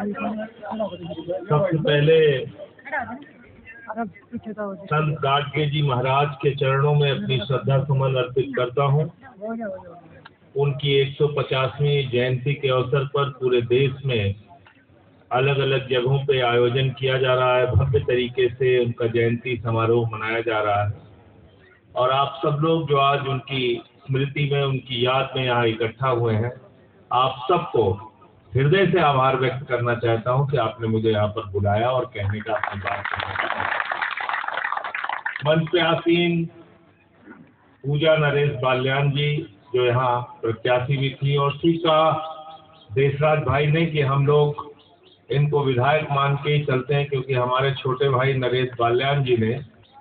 सबसे पहले संत गाडगे जी महाराज के चरणों में अपनी श्रद्धा सुमन अर्पित करता हूँ। उनकी 150वीं जयंती के अवसर पर पूरे देश में अलग अलग जगहों पे आयोजन किया जा रहा है। भव्य तरीके से उनका जयंती समारोह मनाया जा रहा है और आप सब लोग जो आज उनकी स्मृति में, उनकी याद में यहाँ इकट्ठा हुए हैं, आप सबको हृदय से आभार व्यक्त करना चाहता हूँ कि आपने मुझे यहाँ पर बुलाया और कहने का अपनी बात कहने का। मंच पे आसीन पूजा नरेश बाल्यान जी जो यहाँ प्रत्याशी भी थी, और ठीक कहा देशराज भाई ने कि हम लोग इनको विधायक मान के ही चलते हैं, क्योंकि हमारे छोटे भाई नरेश बाल्यान जी ने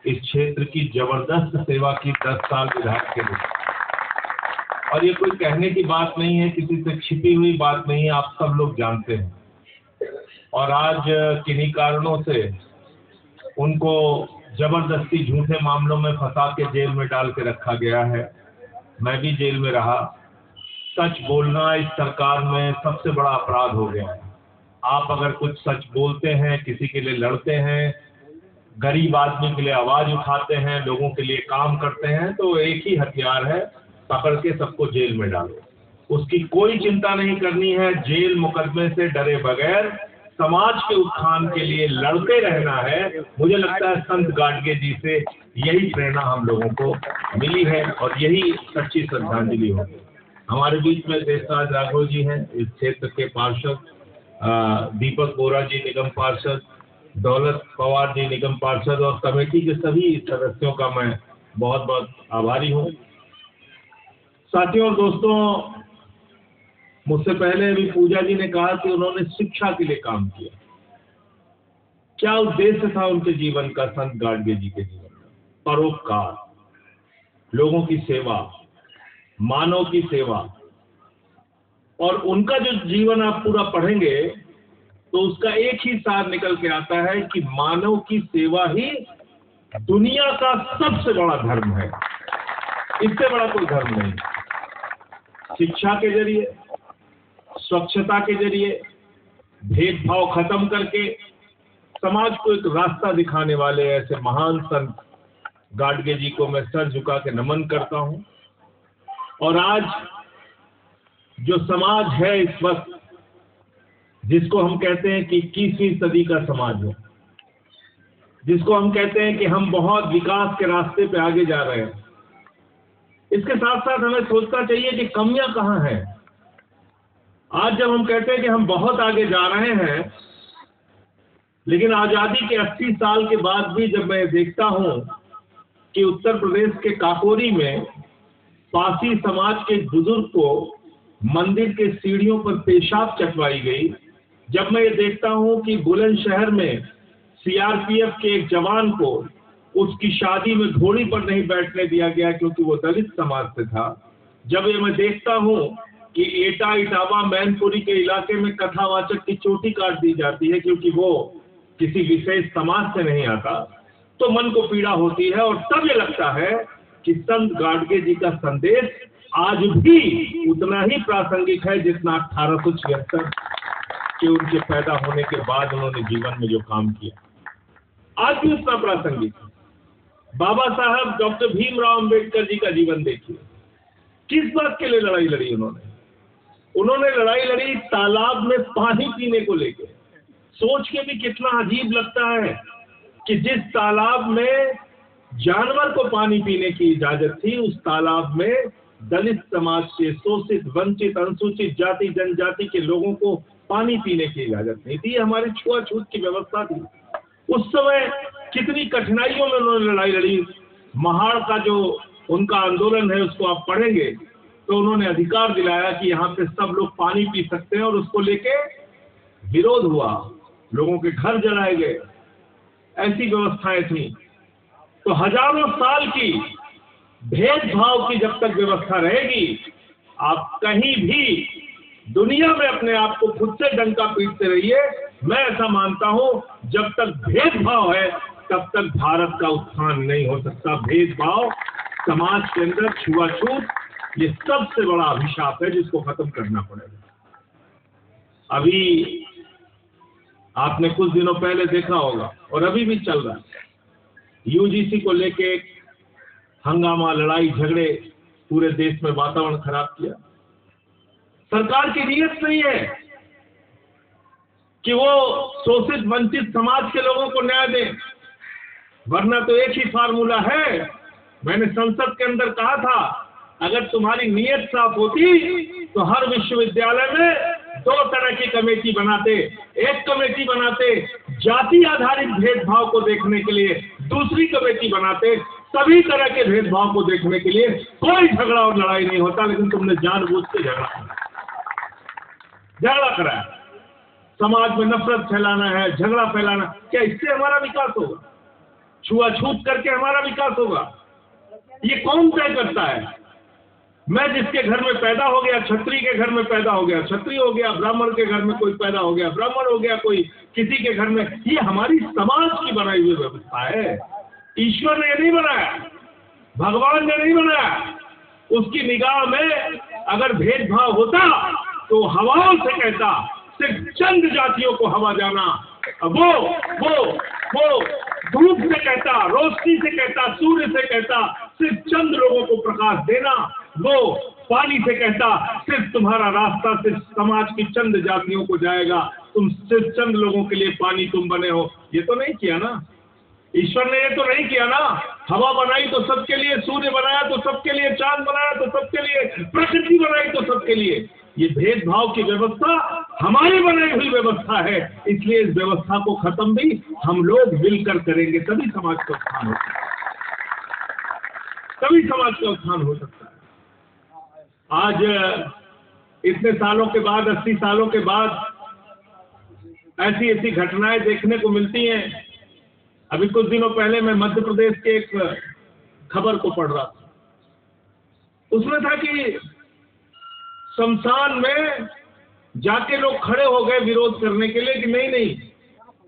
इस क्षेत्र की जबरदस्त सेवा की 10 साल विधायक के लिए। और ये कोई कहने की बात नहीं है, किसी से छिपी हुई बात नहीं है, आप सब लोग जानते हैं। और आज किन्हीं कारणों से उनको जबरदस्ती झूठे मामलों में फंसा के जेल में डाल के रखा गया है। मैं भी जेल में रहा। सच बोलना इस सरकार में सबसे बड़ा अपराध हो गया है। आप अगर कुछ सच बोलते हैं, किसी के लिए लड़ते हैं, गरीब आदमी के लिए आवाज उठाते हैं, लोगों के लिए काम करते हैं, तो एक ही हथियार है, पकड़ के सबको जेल में डालो। उसकी कोई चिंता नहीं करनी है। जेल मुकदमे से डरे बगैर समाज के उत्थान के लिए लड़ते रहना है। मुझे लगता है संत गाडगे जी से यही प्रेरणा हम लोगों को मिली है और यही सच्ची श्रद्धांजलि होगी। हमारे बीच में देशराज राघव जी हैं, इस क्षेत्र के पार्षद, दीपक बोरा जी निगम पार्षद, दौलत पवार जी निगम पार्षद, और कमेटी के सभी सदस्यों का मैं बहुत बहुत आभारी हूँ। साथियों और दोस्तों, मुझसे पहले अभी पूजा जी ने कहा कि उन्होंने शिक्षा के लिए काम किया। क्या उद्देश्य था उनके जीवन का, संत गाडगे जी के जीवन का? परोपकार, लोगों की सेवा, मानव की सेवा। और उनका जो जीवन आप पूरा पढ़ेंगे तो उसका एक ही सार निकल के आता है कि मानव की सेवा ही दुनिया का सबसे बड़ा धर्म है। इससे बड़ा कोई धर्म नहीं। शिक्षा के जरिए, स्वच्छता के जरिए, भेदभाव खत्म करके समाज को एक रास्ता दिखाने वाले ऐसे महान संत गाडगे जी को मैं सर झुका के नमन करता हूं। और आज जो समाज है इस वक्त, जिसको हम कहते हैं कि 21वीं सदी का समाज है, जिसको हम कहते हैं कि हम बहुत विकास के रास्ते पे आगे जा रहे हैं, इसके साथ साथ हमें सोचना चाहिए कि कमियां कहां हैं। आज जब हम कहते हैं कि हम बहुत आगे जा रहे हैं, लेकिन आजादी के 80 साल के बाद भी जब मैं देखता हूं कि उत्तर प्रदेश के काकोरी में पासी समाज के बुजुर्ग को मंदिर के सीढ़ियों पर पेशाब चटवाई गई, जब मैं ये देखता हूं कि बुलंदशहर में सीआरपीएफ के एक जवान को उसकी शादी में घोड़ी पर नहीं बैठने दिया गया क्योंकि वो दलित समाज से था, जब ये मैं देखता हूं कि एटा इटावा मैनपुरी के इलाके में कथावाचक की चोटी काट दी जाती है क्योंकि वो किसी विशेष समाज से नहीं आता, तो मन को पीड़ा होती है। और तब ये लगता है कि संत गाडगे जी का संदेश आज भी उतना ही प्रासंगिक है जितना 1876 के उनके पैदा होने के बाद उन्होंने जीवन में जो काम किया, आज भी उतना प्रासंगिक है। बाबा साहब डॉक्टर भीमराव अंबेडकर जी का जीवन देखिए, किस बात के लिए लड़ाई लड़ी उन्होंने लड़ाई लड़ी तालाब में पानी पीने को लेकर। सोच के भी कितना अजीब लगता है कि जिस तालाब में जानवर को पानी पीने की इजाजत थी, उस तालाब में दलित समाज के शोषित, वंचित, अनुसूचित जाति जनजाति के लोगों को पानी पीने की इजाजत नहीं थी। हमारी छुआछूत की व्यवस्था थी। उस समय कितनी कठिनाइयों में उन्होंने लड़ाई लड़ी। महाड़ का जो उनका आंदोलन है उसको आप पढ़ेंगे तो उन्होंने अधिकार दिलाया कि यहाँ पे सब लोग पानी पी सकते हैं, और उसको लेके विरोध हुआ, लोगों के घर जलाए गए, ऐसी व्यवस्थाएं थी। तो हजारों साल की भेदभाव की जब तक व्यवस्था रहेगी, आप कहीं भी दुनिया में अपने आप को खुद से डंका पीटते रहिए। मैं ऐसा मानता हूं, जब तक भेदभाव है तब तक भारत का उत्थान नहीं हो सकता। भेदभाव, समाज के अंदर छुआछूत, ये सबसे बड़ा अभिशाप है जिसको खत्म करना पड़ेगा। अभी आपने कुछ दिनों पहले देखा होगा और अभी भी चल रहा है, यूजीसी को लेके हंगामा, लड़ाई झगड़े, पूरे देश में वातावरण खराब किया। सरकार की नीयत नहीं है कि वो शोषित वंचित समाज के लोगों को न्याय दे, वरना तो एक ही फार्मूला है। मैंने संसद के अंदर कहा था, अगर तुम्हारी नीयत साफ होती तो हर विश्वविद्यालय में 2 तरह की कमेटी बनाते। एक कमेटी बनाते जाति आधारित भेदभाव को देखने के लिए, दूसरी कमेटी बनाते सभी तरह के भेदभाव को देखने के लिए। कोई झगड़ा और लड़ाई नहीं होता, लेकिन तुमने जानबूझ के झगड़ा कराया। समाज में नफरत फैलाना है, झगड़ा फैलाना, क्या इससे हमारा विकास होगा? छुआछूत करके हमारा विकास होगा? ये कौन तय करता है? मैं जिसके घर में पैदा हो गया, क्षत्रिय के घर में पैदा हो गया, क्षत्रिय हो गया, ब्राह्मण के घर में कोई पैदा हो गया, ब्राह्मण हो गया कोई किसी के घर में, ये हमारी समाज की बनाई हुई व्यवस्था है। ईश्वर ने ये नहीं बनाया, भगवान ने नहीं बनाया। उसकी निगाह में अगर भेदभाव होता तो हवाओं से कहता, सिर्फ चंद जातियों को हवा जाना, वो धूप से कहता, रोशनी से कहता, सूर्य से कहता, सिर्फ चंद लोगों को प्रकाश देना। वो पानी से कहता, सिर्फ तुम्हारा रास्ता सिर्फ समाज की चंद जातियों को जाएगा, तुम सिर्फ चंद लोगों के लिए पानी तुम बने हो। ये तो नहीं किया ना ईश्वर ने, ये तो नहीं किया ना। हवा बनाई तो सबके लिए, सूर्य बनाया तो सबके लिए, चांद बनाया तो सबके लिए, प्रकृति बनाई तो सबके लिए। ये भेदभाव की व्यवस्था हमारी बनाई हुई व्यवस्था है, इसलिए इस व्यवस्था को खत्म भी हम लोग मिलकर करेंगे, तभी समाज का उत्थान हो सकता है, तभी समाज का उत्थान हो सकता है। आज इतने सालों के बाद, 80 सालों के बाद ऐसी ऐसी घटनाएं देखने को मिलती हैं। अभी कुछ दिनों पहले मैं मध्य प्रदेश के एक खबर को पढ़ रहा था, उसमें था कि शमशान में जाके लोग खड़े हो गए विरोध करने के लिए कि नहीं,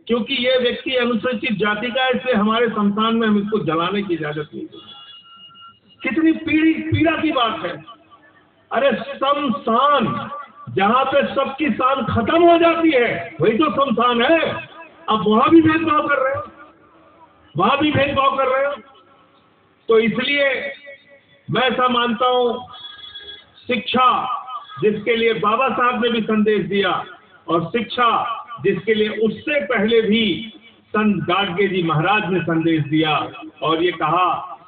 क्योंकि ये व्यक्ति अनुसूचित जाति का है, इसलिए हमारे शमशान में हम इसको जलाने की इजाजत नहीं देंगे। कितनी पीड़ा की बात है। अरे शमशान, जहां पे सबकी शान खत्म हो जाती है, वही तो शमशान है। अब वहां भी भेदभाव कर रहे हो, वहां भी भेदभाव कर रहे हो। तो इसलिए मैं ऐसा मानता हूं, शिक्षा जिसके लिए बाबा साहब ने भी संदेश दिया, और शिक्षा जिसके लिए उससे पहले भी संत गाडगे जी महाराज ने संदेश दिया, और ये कहा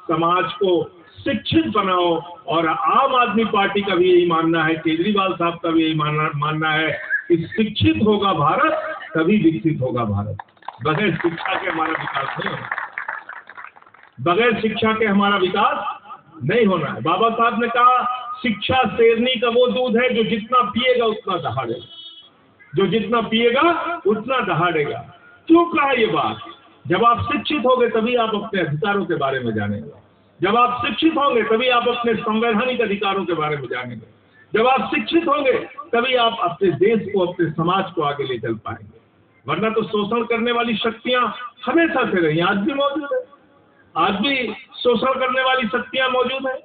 समाज को शिक्षित बनाओ। और आम आदमी पार्टी का भी यही मानना है, केजरीवाल साहब का भी यही मानना है कि शिक्षित होगा भारत तभी विकसित होगा भारत। बगैर शिक्षा के हमारा विकास नहीं होना, बगैर शिक्षा के हमारा विकास नहीं होना है। बाबा साहब ने कहा, शिक्षा शेरनी का वो दूध है जो जितना पिएगा उतना दहाड़ेगा, जो जितना पिएगा उतना दहाड़ेगा। क्यों कहा ये बात? जब आप शिक्षित होंगे तभी आप अपने अधिकारों के बारे में जानेंगे, जब आप शिक्षित होंगे तभी आप अपने संवैधानिक अधिकारों के बारे में जानेंगे, जब आप शिक्षित होंगे तभी आप अपने देश को, अपने समाज को आगे ले चल पाएंगे। वरना तो शोषण करने वाली शक्तियां हमेशा से रही, आज भी मौजूद है, आज भी शोषण करने वाली शक्तियां मौजूद है,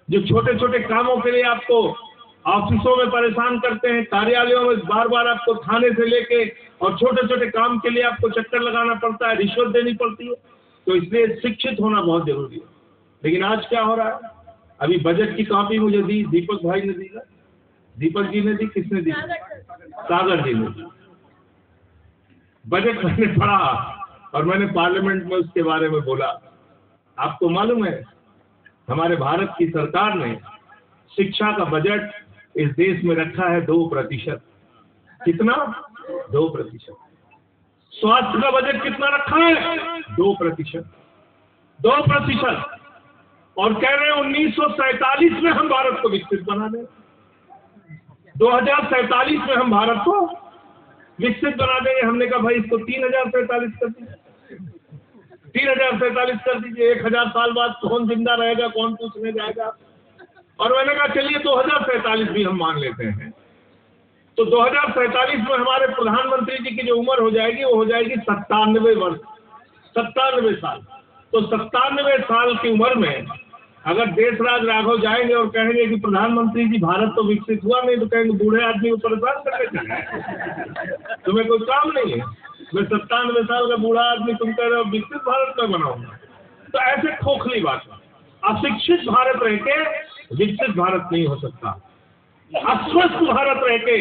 जो छोटे छोटे कामों के लिए आपको ऑफिसों में परेशान करते हैं, कार्यालयों में बार बार आपको थाने से लेके, और छोटे छोटे काम के लिए आपको चक्कर लगाना पड़ता है, रिश्वत देनी पड़ती है। तो इसलिए शिक्षित होना बहुत जरूरी है। लेकिन आज क्या हो रहा है? अभी बजट की कॉपी मुझे दी, दीपक भाई ने दी, दीपक जी ने दी, किसने दी? सागर जी ने दी। बजट मैंने पढ़ा और मैंने पार्लियामेंट में उसके बारे में बोला। आपको मालूम है, हमारे भारत की सरकार ने शिक्षा का बजट इस देश में रखा है 2%। कितना? 2%। स्वास्थ्य का बजट कितना रखा है? 2%। 2%। और कह रहे हैं 1947 में हम भारत को विकसित बना दें, 2047 में हम भारत को विकसित बना देंगे। हमने कहा भाई इसको 3047 कर दीजिए, 3047 कर दीजिए। 1000 साल बाद कौन जिंदा रहेगा, कौन पूछने जाएगा? और मैंने कहा चलिए 2047 भी हम मान लेते हैं। तो 2047 में हमारे प्रधानमंत्री जी की जो उम्र हो जाएगी वो हो जाएगी 97 वर्ष, 97 साल। तो 97 साल की उम्र में अगर देशराज राघव जाएंगे और कहेंगे कि प्रधानमंत्री जी भारत तो विकसित हुआ नहीं, तो कहेंगे बूढ़े आदमी को परेशान करके चले, तुम्हें कोई काम नहीं है। मैं 97 साल का बूढ़ा आदमी, तुम कह रहे हो विकसित भारत में बनाऊंगा। तो ऐसे खोखली बात है। अशिक्षित भारत रह के विकसित भारत नहीं हो सकता, अस्वस्थ भारत रह के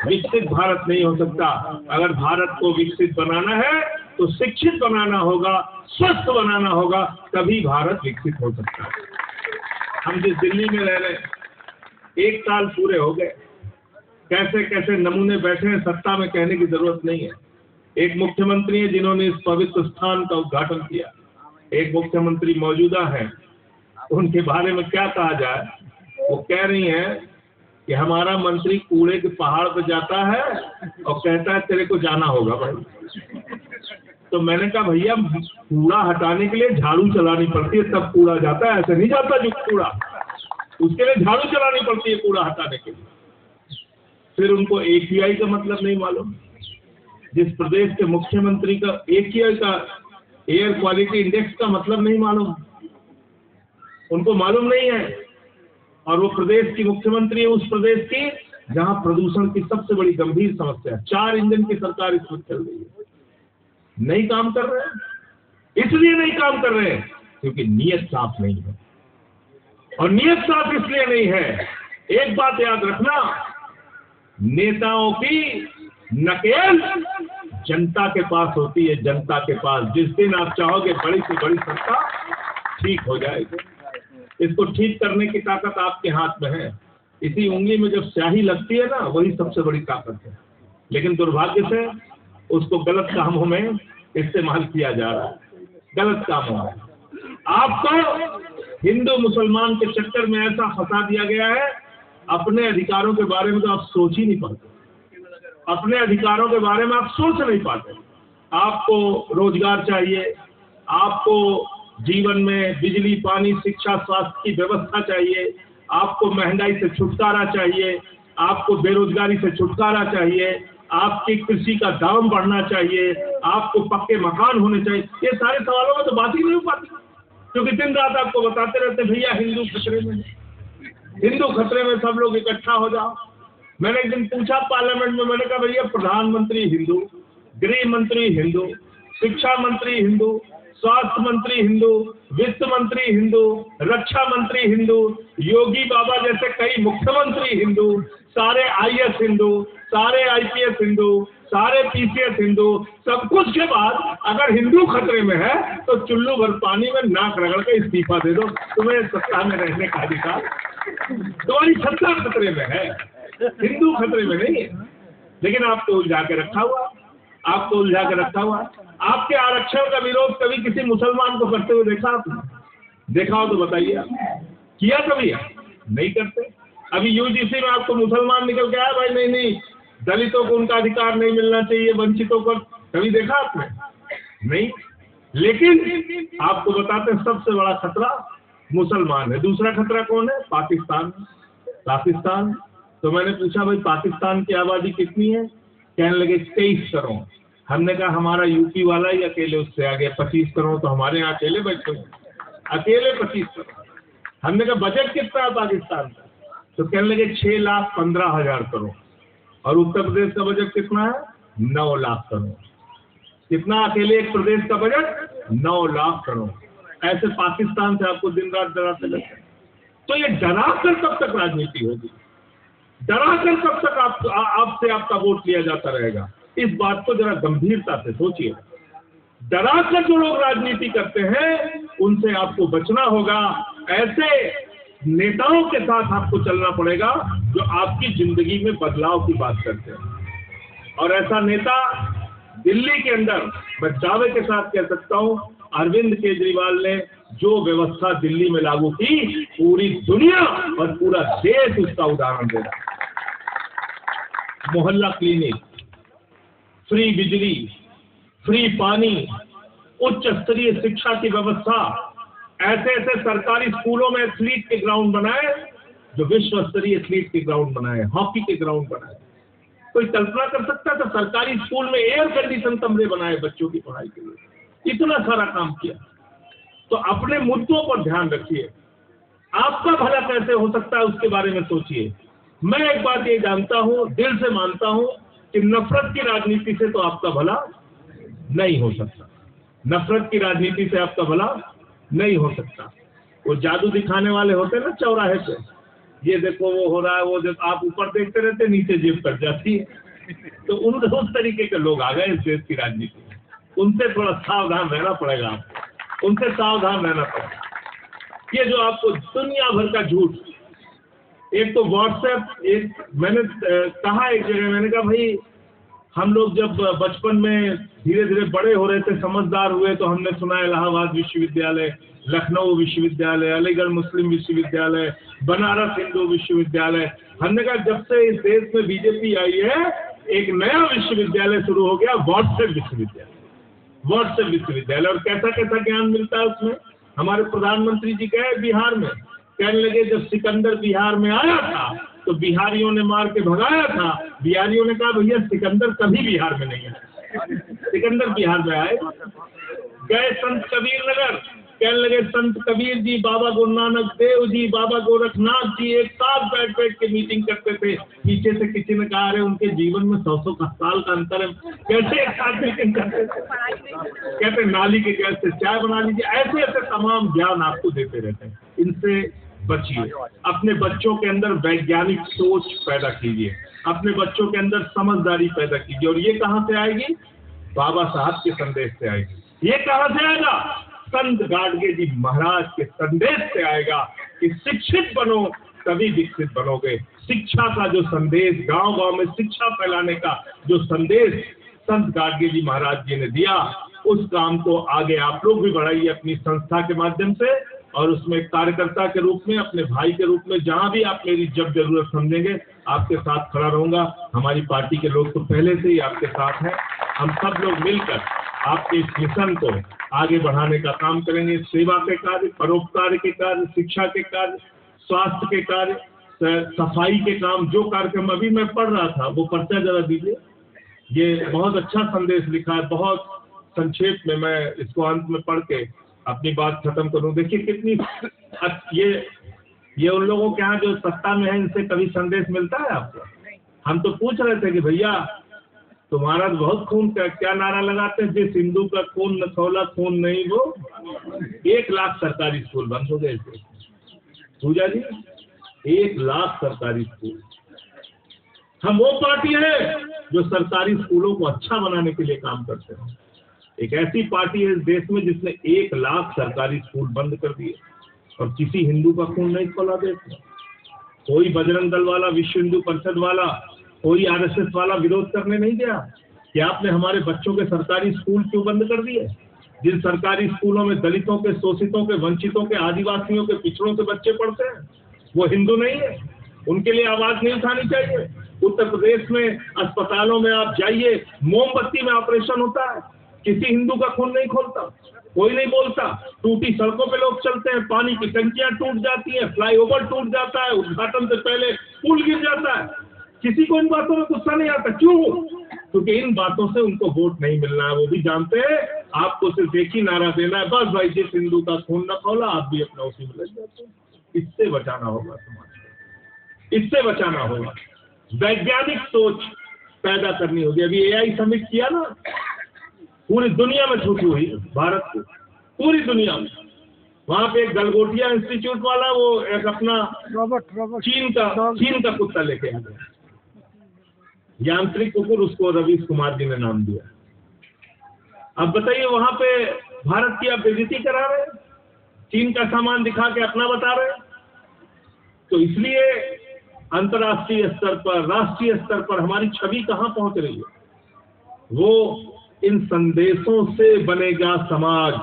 विकसित भारत नहीं हो सकता। अगर भारत को विकसित बनाना है तो शिक्षित बनाना होगा, स्वस्थ बनाना होगा, तभी भारत विकसित हो सकता है। हम जिस दिल्ली में रह रहे हैं, 1 साल पूरे हो गए, कैसे कैसे नमूने बैठे हैं, सत्ता में कहने की जरूरत नहीं है। एक मुख्यमंत्री है जिन्होंने इस पवित्र स्थान का उद्घाटन किया, एक मुख्यमंत्री मौजूदा है, उनके बारे में क्या कहा जाए। वो कह रही हैं कि हमारा मंत्री कूड़े के पहाड़ पर जाता है और कहता है तेरे को जाना होगा भाई। तो मैंने कहा भैया, कूड़ा हटाने के लिए झाड़ू चलानी पड़ती है तब कूड़ा जाता है, ऐसे नहीं जाता जो कूड़ा, उसके लिए झाड़ू चलानी पड़ती है कूड़ा हटाने के लिए। फिर उनको AQI का मतलब नहीं मालूम। जिस प्रदेश के मुख्यमंत्री का AQI का, एयर क्वालिटी इंडेक्स का मतलब नहीं मालूम, उनको मालूम नहीं है। और वो प्रदेश की मुख्यमंत्री है उस प्रदेश की जहां प्रदूषण की सबसे बड़ी गंभीर समस्या है। 4 इंजन की सरकार इस वक्त चल रही है, नहीं काम कर रहे हैं। इसलिए नहीं काम कर रहे हैं क्योंकि नीयत साफ नहीं है। और नीयत साफ इसलिए नहीं है, एक बात याद रखना, नेताओं की नकेल जनता के पास होती है, जनता के पास। जिस दिन आप चाहोगे बड़ी से बड़ी सत्ता, ठीक हो जाएगी। इसको ठीक करने की ताकत आपके हाथ में है। इसी उंगली में जब स्याही लगती है ना, वही सबसे बड़ी ताकत है। लेकिन दुर्भाग्य से उसको गलत कामों में इस्तेमाल किया जा रहा है, गलत कामों में। आपको हिंदू मुसलमान के चक्कर में ऐसा फंसा दिया गया है, अपने अधिकारों के बारे में तो आप सोच ही नहीं पाते। अपने अधिकारों के बारे में आप सोच नहीं पाते। आपको रोजगार चाहिए, आपको जीवन में बिजली, पानी, शिक्षा, स्वास्थ्य की व्यवस्था चाहिए, आपको महंगाई से छुटकारा चाहिए, आपको बेरोजगारी से छुटकारा चाहिए, आपकी कृषि का दाम बढ़ना चाहिए, आपको पक्के मकान होने चाहिए। ये सारे सवालों में तो बात ही नहीं हो पाती, क्योंकि दिन रात आपको बताते रहते भैया हिंदू खतरे में, हिंदू खतरे में, सब लोग इकट्ठा हो जाओ। मैंने एक दिन पूछा पार्लियामेंट में, मैंने कहा भैया प्रधानमंत्री हिंदू, गृह मंत्री हिंदू, शिक्षा मंत्री हिंदू, स्वास्थ्य मंत्री हिंदू, वित्त मंत्री हिंदू, रक्षा मंत्री हिंदू, योगी बाबा जैसे कई मुख्यमंत्री हिंदू, सारे IAS हिंदू, सारे IPS हिंदू, सारे PCS हिंदू। सब कुछ के बाद अगर हिंदू खतरे में है तो चुल्लू भर पानी में नाक रगड़ के इस्तीफा दे दो, तुम्हें सत्ता में रहने का अधिकार, तुम्हारी सत्ता खतरे में है, हिंदू खतरे में नहीं है। लेकिन आपको उलझा के रखा हुआ, आपको उलझा के रखा हुआ। आपके आरक्षण का विरोध कभी किसी मुसलमान को करते हुए देखा आपने? देखा हो तो बताइए, आप किया कभी? नहीं करते। अभी UGC में आपको मुसलमान निकल के आया, भाई नहीं नहीं दलितों को उनका अधिकार नहीं मिलना चाहिए, वंचितों को, कभी देखा आपने? नहीं। लेकिन आपको बताते हैं सबसे बड़ा खतरा मुसलमान है। दूसरा खतरा कौन है? पाकिस्तान। पाकिस्तान। तो मैंने पूछा भाई पाकिस्तान की आबादी कितनी है? कहने लगे 23 करोड़। हमने कहा हमारा यूपी वाला ही अकेले उससे आ गया, 25 करोड़ तो हमारे यहाँ अकेले बैठे हैं, अकेले 25 करोड़। हमने कहा बजट कितना है पाकिस्तान का? तो कहने लगे 6,15,000 करोड़। और उत्तर प्रदेश का बजट कितना है? 9 लाख करोड़। कितना अकेले एक प्रदेश का बजट? 9 लाख करोड़। ऐसे पाकिस्तान से आपको दिन रात डराते लगते हैं। तो ये डरा कर कब तक राजनीति होगी? डरा कर कब तक आपसे आपका वोट लिया जाता रहेगा? इस बात को जरा गंभीरता से सोचिए। डरा कर जो लोग राजनीति करते हैं उनसे आपको बचना होगा। ऐसे नेताओं के साथ आपको चलना पड़ेगा जो आपकी जिंदगी में बदलाव की बात करते हैं। और ऐसा नेता दिल्ली के अंदर मैं दावे के साथ कह सकता हूं, अरविंद केजरीवाल ने जो व्यवस्था दिल्ली में लागू की, पूरी दुनिया और पूरा देश उसका उदाहरण दे रहा है। मोहल्ला क्लिनिक, फ्री बिजली, फ्री पानी, उच्च स्तरीय शिक्षा की व्यवस्था, ऐसे ऐसे सरकारी स्कूलों में एथलीट के ग्राउंड बनाए जो विश्व स्तरीय एथलीट के ग्राउंड बनाए, हॉकी के ग्राउंड बनाए। कोई कल्पना कर सकता था? सरकारी स्कूल में एयर कंडीशन कमरे बनाए बच्चों की पढ़ाई के लिए। इतना सारा काम किया। तो अपने मुद्दों पर ध्यान रखिए। आपका भला कैसे हो सकता है उसके बारे में सोचिए। मैं एक बात ये जानता हूं, दिल से मानता हूं कि नफरत की राजनीति से तो आपका भला नहीं हो सकता। नफरत की राजनीति से आपका भला नहीं हो सकता। वो जादू दिखाने वाले होते ना चौराहे पे, ये देखो वो हो रहा है, वो देखो, आप ऊपर देखते रहते, नीचे जेब कट जाती है। तो उस तरीके के लोग आ गए इस देश की राजनीति में। उनसे थोड़ा सावधान रहना पड़ेगा आपको, उनसे सावधान रहना पड़ेगा। ये जो आपको दुनिया भर का झूठ, एक तो व्हाट्सएप, एक मैंने कहा एक जगह, मैंने कहा भाई हम लोग जब बचपन में धीरे धीरे बड़े हो रहे थे, समझदार हुए, तो हमने सुना इलाहाबाद विश्वविद्यालय, लखनऊ विश्वविद्यालय, अलीगढ़ मुस्लिम विश्वविद्यालय, बनारस हिंदू विश्वविद्यालय। हमने कहा जब से इस देश में बीजेपी आई है, एक नया विश्वविद्यालय शुरू हो गया, व्हाट्सएप विश्वविद्यालय। व्हाट्सएप विश्वविद्यालय, और कैसा कैसा ज्ञान मिलता है उसमें। हमारे प्रधानमंत्री जी गए बिहार में, कहने लगे जब सिकंदर बिहार में आया था तो बिहारियों ने मार के भगाया था। बिहारियों ने कहा भैया सिकंदर कभी बिहार में नहीं आया, सिकंदर बिहार में आए। गए संत कबीर नगर, कहने लगे संत कबीर जी, बाबा गुरु नानक देव जी, बाबा गोरखनाथ जी एक साथ बैठ बैठ के मीटिंग करते थे। पीछे से किसी ने कहा अरे उनके जीवन में 100 साल का अंतर है, कैसे एक साथ मीटिंग करते थे। कहते नाली के गैस से चाय बना लीजिए। ऐसे ऐसे तमाम ज्ञान आपको देते रहते हैं, इनसे बचिए। अपने बच्चों के अंदर वैज्ञानिक सोच पैदा कीजिए, अपने बच्चों के अंदर समझदारी पैदा कीजिए। और ये कहाँ से आएगी? बाबा साहब के संदेश से आएगी। ये कहाँ से आएगा? संत गाडगे जी महाराज के संदेश से आएगा कि शिक्षित बनो तभी विकसित बनोगे। शिक्षा का जो संदेश, गांव गांव में शिक्षा फैलाने का जो संदेश संत गाडगे जी महाराज जी ने दिया, उस काम को आगे आप लोग भी बढ़ाइए अपनी संस्था के माध्यम से, और उसमें कार्यकर्ता के रूप में, अपने भाई के रूप में, जहां भी आप मेरी जब जरूरत समझेंगे आपके साथ खड़ा रहूंगा। हमारी पार्टी के लोग तो पहले से ही आपके साथ हैं। हम सब लोग मिलकर आपके इस मिशन को आगे बढ़ाने का काम करेंगे। सेवा के कार्य, परोपकार के कार्य, शिक्षा के कार्य, स्वास्थ्य के कार्य, सफाई के काम, जो कार्यक्रम अभी मैं पढ़ रहा था वो पर्चा जरा दीजिए। ये बहुत अच्छा संदेश लिखा है, बहुत संक्षेप में मैं इसको अंत में पढ़ के अपनी बात खत्म करूं। देखिए कितनी ये उन लोगों के यहाँ जो सत्ता में है, इनसे कभी संदेश मिलता है आपको? हम तो पूछ रहे थे कि भैया तुम्हारा तो बहुत खून का, क्या नारा लगाते हैं, जिस हिंदू का खून न खौला खून नहीं वो। 1 लाख सरकारी स्कूल बंद हो गए थे पूजा जी, 1 लाख सरकारी स्कूल। हम वो पार्टी है जो सरकारी स्कूलों को अच्छा बनाने के लिए काम करते हैं। एक ऐसी पार्टी है इस देश में जिसने 1 लाख सरकारी स्कूल बंद कर दिए और किसी हिंदू का खून नहीं खोला देश में। कोई बजरंग दल वाला, विश्व हिंदू परिषद वाला, कोई आरएसएस वाला विरोध करने नहीं गया कि आपने हमारे बच्चों के सरकारी स्कूल क्यों बंद कर दिए। जिन सरकारी स्कूलों में दलितों के, शोषितों के, वंचितों के, आदिवासियों के, पिछड़ों के बच्चे पढ़ते हैं, वो हिंदू नहीं है, उनके लिए आवाज नहीं उठानी चाहिए। उत्तर प्रदेश में अस्पतालों में आप जाइए, मोमबत्ती में ऑपरेशन होता है, किसी हिंदू का खून नहीं खोलता, कोई नहीं बोलता। टूटी सड़कों पे लोग चलते हैं, पानी की टंकियां टूट जाती हैं, फ्लाईओवर टूट जाता है, उद्घाटन से पहले पुल गिर जाता है, किसी को इन बातों में गुस्सा नहीं आता। क्यों? क्योंकि इन बातों से उनको वोट नहीं मिलना है। वो भी जानते हैं आपको सिर्फ एक ही नारा देना है, बस भाई जिस हिंदू का खून न खौला, आप भी अपना उसी में लग जाते हैं। इससे बचाना होगा समाज को, इससे बचाना होगा। वैज्ञानिक सोच पैदा करनी होगी। अभी AI समिट किया ना, पूरी दुनिया में छूटी हुई भारत की, पूरी दुनिया में। वहां पे एक गलगोटिया इंस्टीट्यूट वाला, वो एक अपना चीन का कुत्ता लेके आ गया, यांत्रिक कुकुर, उसको रवीश कुमार जी ने नाम दिया। अब बताइए वहां पे भारत की आप बेइज्जती करा रहे हैं, चीन का सामान दिखा के अपना बता रहे हैं। तो इसलिए अंतर्राष्ट्रीय स्तर पर, राष्ट्रीय स्तर पर हमारी छवि कहां पहुंच रही है? वो इन संदेशों से बनेगा समाज।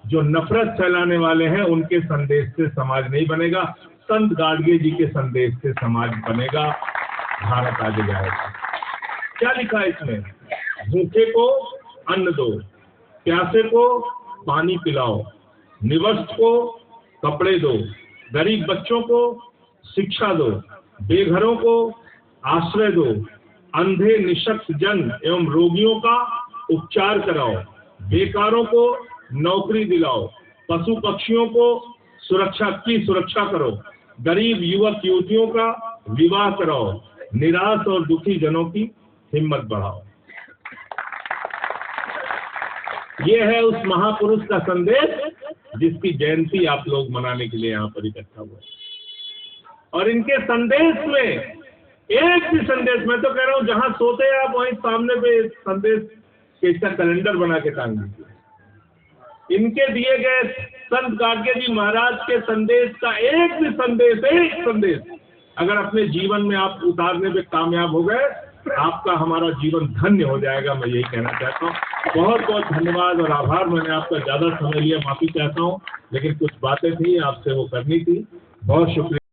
जो नफरत फैलाने वाले हैं उनके संदेश से समाज नहीं बनेगा, संत गाडगे जी के संदेश से समाज बनेगा, भारत आगे जाएगा। क्या लिखा है इसमें? भूखे को अन्न दो, प्यासे को पानी पिलाओ, निवस्त को कपड़े दो, गरीब बच्चों को शिक्षा दो, बेघरों को आश्रय दो, अंधे निशक्त जन एवं रोगियों का उपचार कराओ, बेकारों को नौकरी दिलाओ, पशु पक्षियों को सुरक्षा करो, गरीब युवक युवतियों का विवाह कराओ, निराश और दुखी जनों की हिम्मत बढ़ाओ। ये है उस महापुरुष का संदेश जिसकी जयंती आप लोग मनाने के लिए यहाँ पर इकट्ठा हुए। और इनके संदेश में एक भी संदेश, मैं तो कह रहा हूँ जहां सोते हैं आप वहीं सामने पे संदेश के इसका कैलेंडर बना के टांग दीजिए। इनके दिए गए संत गाडगे जी महाराज के संदेश का एक भी संदेश, एक संदेश अगर अपने जीवन में आप उतारने में कामयाब हो गए, आपका हमारा जीवन धन्य हो जाएगा। मैं यही कहना चाहता हूँ। बहुत बहुत धन्यवाद और आभार। मैंने आपका ज़्यादा समय लिया, माफ़ी चाहता हूँ, लेकिन कुछ बातें थी आपसे वो करनी थी। बहुत शुक्रिया।